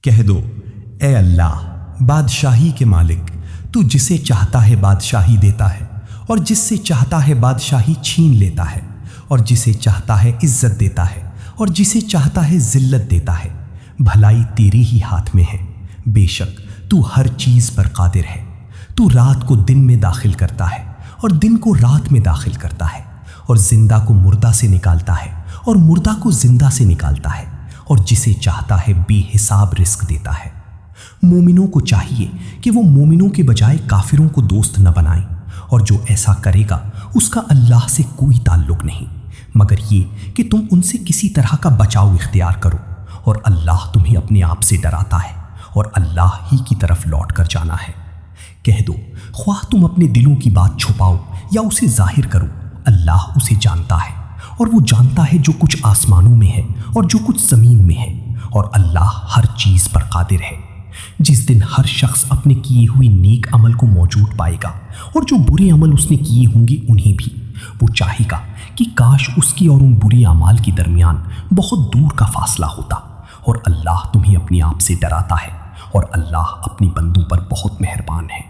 کہہ دو، اے اللہ بادشاہی کے مالک، تو جسے چاہتا ہے بادشاہی دیتا ہے، اور جس سے چاہتا ہے بادشاہی چھین لیتا ہے، اور جسے چاہتا ہے عزت دیتا ہے، اور جسے چاہتا ہے ذلت دیتا ہے۔ بھلائی تیری ہی ہاتھ میں ہے، بے شک تو ہر چیز پر قادر ہے۔ تو رات کو دن میں داخل کرتا ہے اور دن کو رات میں داخل کرتا ہے، اور زندہ کو مردہ سے نکالتا ہے اور مردہ کو زندہ سے نکالتا ہے، اور جسے چاہتا ہے بے حساب رزق دیتا ہے۔ مومنوں کو چاہیے کہ وہ مومنوں کے بجائے کافروں کو دوست نہ بنائیں، اور جو ایسا کرے گا اس کا اللہ سے کوئی تعلق نہیں، مگر یہ کہ تم ان سے کسی طرح کا بچاؤ اختیار کرو، اور اللہ تمہیں اپنے آپ سے ڈراتا ہے، اور اللہ ہی کی طرف لوٹ کر جانا ہے۔ کہہ دو، خواہ تم اپنے دلوں کی بات چھپاؤ یا اسے ظاہر کرو، اللہ اسے جانتا ہے، اور وہ جانتا ہے جو کچھ آسمانوں میں ہے اور جو کچھ زمین میں ہے، اور اللہ ہر چیز پر قادر ہے۔ جس دن ہر شخص اپنے کیے ہوئے نیک عمل کو موجود پائے گا، اور جو برے عمل اس نے کیے ہوں گے انہیں بھی، وہ چاہے گا کہ کاش اس کی اور ان برے اعمال کے درمیان بہت دور کا فاصلہ ہوتا، اور اللہ تمہیں اپنے آپ سے ڈراتا ہے، اور اللہ اپنے بندوں پر بہت مہربان ہے۔